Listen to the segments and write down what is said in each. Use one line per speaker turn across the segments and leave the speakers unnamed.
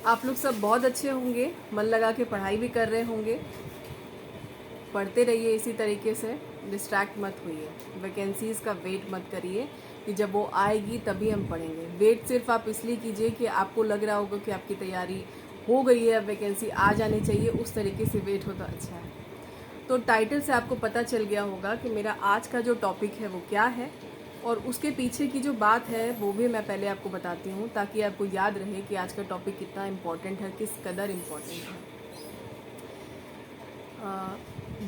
आप लोग सब बहुत अच्छे होंगे, मन लगा के पढ़ाई भी कर रहे होंगे। पढ़ते रहिए इसी तरीके से, डिस्ट्रैक्ट मत होइए। वैकेंसीज़ का वेट मत करिए कि जब वो आएगी तभी हम पढ़ेंगे। वेट सिर्फ आप इसलिए कीजिए कि आपको लग रहा होगा कि आपकी तैयारी हो गई है, अब वैकेंसी आ जानी चाहिए, उस तरीके से वेट हो तो अच्छा है। तो टाइटल से आपको पता चल गया होगा कि मेरा आज का जो टॉपिक है वो क्या है, और उसके पीछे की जो बात है वो भी मैं पहले आपको बताती हूँ, ताकि आपको याद रहे कि आज का टॉपिक कितना इम्पोर्टेंट है, किस कदर इम्पोर्टेंट है।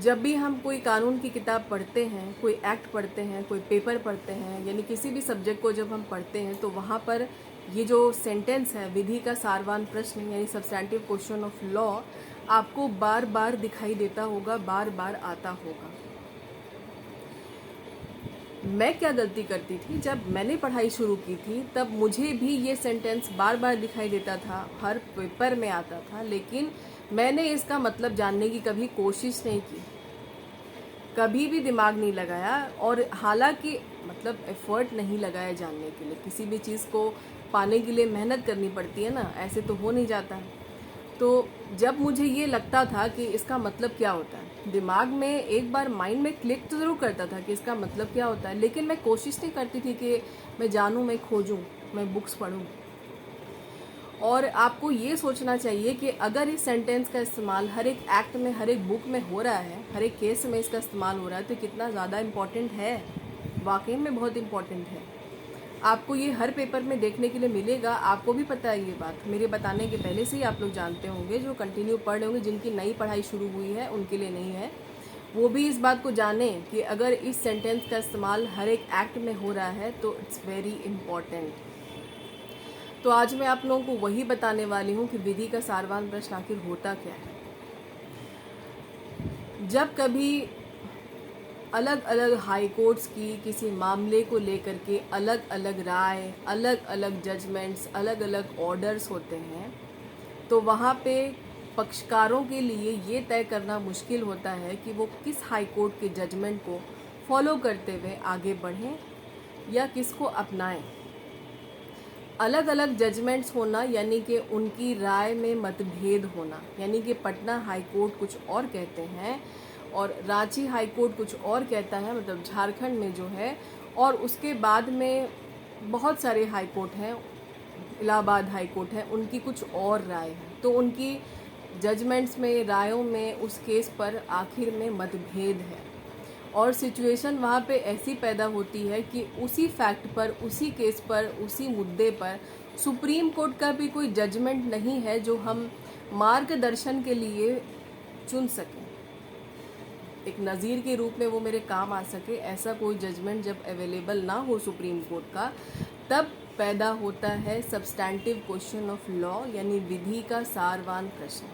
जब भी हम कोई कानून की किताब पढ़ते हैं, कोई एक्ट पढ़ते हैं, कोई पेपर पढ़ते हैं, यानी किसी भी सब्जेक्ट को जब हम पढ़ते हैं, तो वहाँ पर ये जो सेंटेंस है, विधि का सारवान प्रश्न यानी सब्सटैंटिव क्वेश्चन ऑफ लॉ, आपको बार बार दिखाई देता होगा, बार बार आता होगा। मैं क्या गलती करती थी, जब मैंने पढ़ाई शुरू की थी तब मुझे भी ये सेंटेंस बार बार दिखाई देता था, हर पेपर में आता था, लेकिन मैंने इसका मतलब जानने की कभी कोशिश नहीं की, कभी भी दिमाग नहीं लगाया, और हालांकि मतलब एफर्ट नहीं लगाया जानने के लिए। किसी भी चीज़ को पाने के लिए मेहनत करनी पड़ती है ना, ऐसे तो हो नहीं जाता है। तो जब मुझे ये लगता था कि इसका मतलब क्या होता है, दिमाग में एक बार माइंड में क्लिक तो ज़रूर करता था कि इसका मतलब क्या होता है, लेकिन मैं कोशिश नहीं करती थी कि मैं जानूँ, मैं खोजूँ, मैं बुक्स पढूँ। और आपको ये सोचना चाहिए कि अगर इस सेंटेंस का इस्तेमाल हर एक एक्ट में, हर एक बुक में हो रहा है, हर एक केस में इसका इस्तेमाल हो रहा है, तो कितना ज़्यादा इम्पॉर्टेंट है, वाकई में बहुत इम्पॉर्टेंट है। आपको ये हर पेपर में देखने के लिए मिलेगा, आपको भी पता है ये बात, मेरे बताने के पहले से ही आप लोग जानते होंगे। जो कंटिन्यू पढ़ रहे होंगे, जिनकी नई पढ़ाई शुरू हुई है उनके लिए नहीं है, वो भी इस बात को जाने कि अगर इस सेंटेंस का इस्तेमाल हर एक एक्ट में हो रहा है तो इट्स वेरी इम्पॉर्टेंट। तो आज मैं आप लोगों को वही बताने वाली हूँ कि विधि का सारवान प्रश्न आखिर होता क्या है। जब कभी अलग अलग हाई कोर्ट्स की किसी मामले को लेकर के अलग अलग राय, अलग अलग जजमेंट्स, अलग अलग ऑर्डर्स होते हैं, तो वहाँ पे पक्षकारों के लिए ये तय करना मुश्किल होता है कि वो किस हाई कोर्ट के जजमेंट को फॉलो करते हुए आगे बढ़ें या किसको अपनाएं। अलग अलग जजमेंट्स होना यानी कि उनकी राय में मतभेद होना, यानी कि पटना हाई कोर्ट कुछ और कहते हैं और रांची हाई कोर्ट कुछ और कहता है, मतलब झारखंड में जो है, और उसके बाद में बहुत सारे हाई कोर्ट हैं, इलाहाबाद हाई कोर्ट है, उनकी कुछ और राय है। तो उनकी जजमेंट्स में, रायों में, उस केस पर आखिर में मतभेद है, और सिचुएशन वहाँ पे ऐसी पैदा होती है कि उसी फैक्ट पर, उसी केस पर, उसी मुद्दे पर सुप्रीम कोर्ट का भी कोई जजमेंट नहीं है जो हम मार्गदर्शन के लिए चुन सकें, एक नज़ीर के रूप में वो मेरे काम आ सके। ऐसा कोई जजमेंट जब अवेलेबल ना हो सुप्रीम कोर्ट का, तब पैदा होता है सब्सटैंटिव क्वेश्चन ऑफ लॉ यानी विधि का सारवान प्रश्न।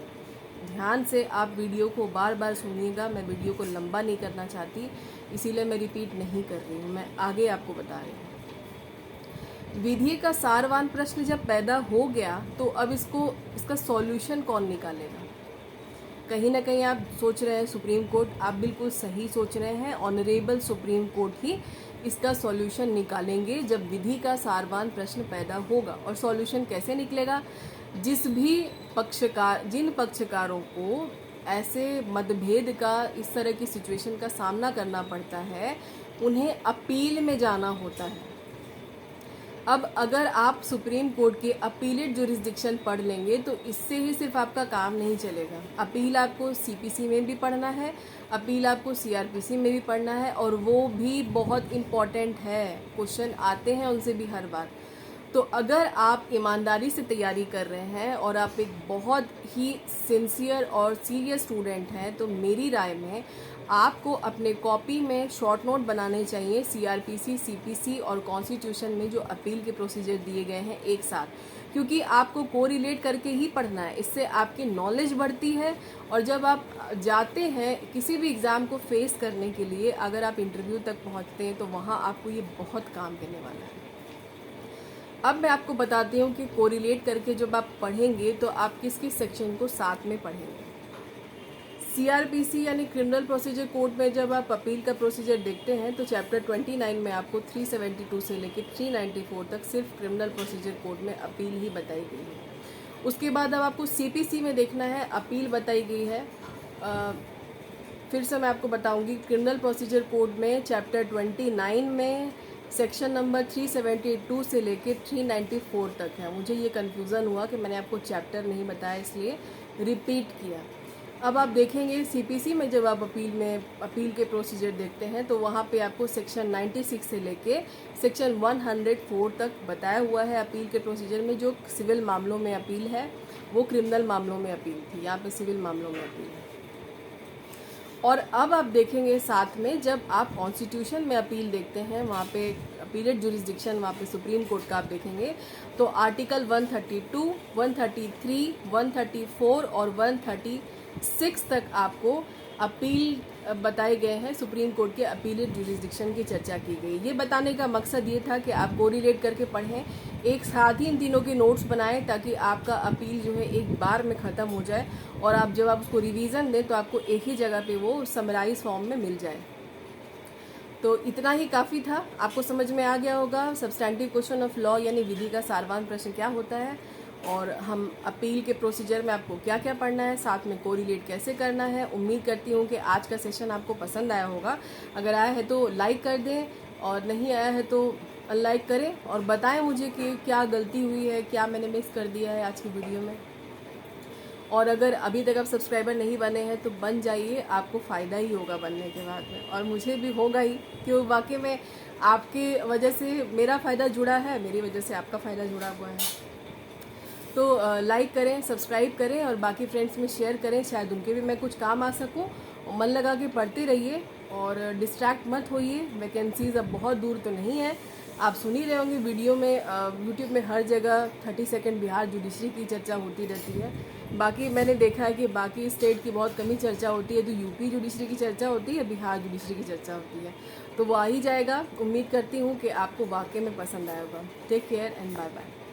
ध्यान से आप वीडियो को बार बार सुनिएगा, मैं वीडियो को लंबा नहीं करना चाहती, इसीलिए मैं रिपीट नहीं कर रही हूँ, मैं आगे आपको बता रही हूँ। विधि का सारवान प्रश्न जब पैदा हो गया तो अब इसका सॉल्यूशन कौन निकालेगा। कहीं ना कहीं आप सोच रहे हैं सुप्रीम कोर्ट, आप बिल्कुल सही सोच रहे हैं, ऑनरेबल सुप्रीम कोर्ट ही इसका सॉल्यूशन निकालेंगे जब विधि का सारवान प्रश्न पैदा होगा। और सॉल्यूशन कैसे निकलेगा, जिन पक्षकारों को ऐसे मतभेद का, इस तरह की सिचुएशन का सामना करना पड़ता है, उन्हें अपील में जाना होता है। अब अगर आप सुप्रीम कोर्ट के अपीलेट जुरिस्डिक्शन पढ़ लेंगे तो इससे ही सिर्फ आपका काम नहीं चलेगा। अपील आपको सीपीसी में भी पढ़ना है, अपील आपको सीआरपीसी में भी पढ़ना है, और वो भी बहुत इम्पॉर्टेंट है, क्वेश्चन आते हैं उनसे भी हर बार। तो अगर आप ईमानदारी से तैयारी कर रहे हैं और आप एक बहुत ही सिंसियर और सीरियस स्टूडेंट हैं, तो मेरी राय में आपको अपने कॉपी में शॉर्ट नोट बनाने चाहिए, सीआरपीसी, सीपीसी और कॉन्स्टिट्यूशन में जो अपील के प्रोसीजर दिए गए हैं एक साथ, क्योंकि आपको कोरिलेट करके ही पढ़ना है, इससे आपकी नॉलेज बढ़ती है। और जब आप जाते हैं किसी भी एग्ज़ाम को फेस करने के लिए, अगर आप इंटरव्यू तक पहुंचते हैं, तो वहाँ आपको ये बहुत काम देने वाला है। अब मैं आपको बताती हूँ कि कोरिलेट करके जब आप पढ़ेंगे तो आप किस किस सेक्शन को साथ में पढ़ेंगे। सीआरपीसी यानी क्रिमिनल प्रोसीजर कोड में जब आप अपील का प्रोसीजर देखते हैं तो चैप्टर 29 में आपको 372 से लेकर 394 तक सिर्फ क्रिमिनल प्रोसीजर कोड में अपील ही बताई गई है। उसके बाद अब आपको CPC में देखना है, अपील बताई गई है। फिर से मैं आपको बताऊंगी, क्रिमिनल प्रोसीजर कोड में चैप्टर 29 में सेक्शन नंबर 372 से लेके 394 तक है। मुझे ये कन्फ्यूज़न हुआ कि मैंने आपको चैप्टर नहीं बताया, इसलिए रिपीट किया। अब आप देखेंगे CPC में जब आप अपील के प्रोसीजर देखते हैं तो वहाँ पे आपको सेक्शन 96 से लेके सेक्शन 104 तक बताया हुआ है अपील के प्रोसीजर में। जो सिविल मामलों में अपील है वो क्रिमिनल मामलों में अपील थी, यहाँ पे सिविल मामलों में अपील है। और अब आप देखेंगे साथ में जब आप कॉन्स्टिट्यूशन में अपील देखते हैं, वहाँ पे अपीलेट जुरिस्डिक्शन, वहाँ पे सुप्रीम कोर्ट का आप देखेंगे तो आर्टिकल 132, 133, 134 और 136 तक आपको अपील बताए गए हैं। सुप्रीम कोर्ट के अपीलेट जुरिस्डिक्शन की चर्चा की गई। ये बताने का मकसद ये था कि आप कोरिलेट करके पढ़ें, एक साथ ही इन तीनों के नोट्स बनाएं ताकि आपका अपील जो है एक बार में ख़त्म हो जाए और आप जब आप उसको रिवीजन दें तो आपको एक ही जगह पे वो समराइज फॉर्म में मिल जाए। तो इतना ही काफ़ी था, आपको समझ में आ गया होगा सब्सटैंटिव क्वेश्चन ऑफ लॉ यानी विधि का सारवान प्रश्न क्या होता है, और हम अपील के प्रोसीजर में आपको क्या क्या पढ़ना है, साथ में कोरिलेट कैसे करना है। उम्मीद करती हूँ कि आज का सेशन आपको पसंद आया होगा। अगर आया है तो लाइक कर दें और नहीं आया है तो अनलाइक करें और बताएं मुझे कि क्या गलती हुई है, क्या मैंने मिस कर दिया है आज की वीडियो में। और अगर अभी तक आप सब्सक्राइबर नहीं बने हैं तो बन जाइए, आपको फ़ायदा ही होगा बनने के बाद में, और मुझे भी होगा ही, क्यों वाकई में आपकी वजह से मेरा फ़ायदा जुड़ा है, मेरी वजह से आपका फ़ायदा जुड़ा हुआ है। तो लाइक करें, सब्सक्राइब करें और बाकी फ्रेंड्स में शेयर करें, शायद उनके भी मैं कुछ काम आ सकूं। और मन लगा के पढ़ते रहिए और डिस्ट्रैक्ट मत होइए। वैकेंसीज़ अब बहुत दूर तो नहीं है, आप सुन ही रहे होंगे वीडियो में, यूट्यूब में हर जगह 30 सेकंड बिहार जुडिशरी की चर्चा होती रहती है। बाकी मैंने देखा है कि बाकी स्टेट की बहुत कमी चर्चा होती है, तो यूपी जुडिशरी की चर्चा होती है, बिहार जुडिशरी की चर्चा होती है, तो वो आ ही जाएगा। उम्मीद करती हूँ कि आपको वाकई में पसंद आएगा। Take care and bye bye.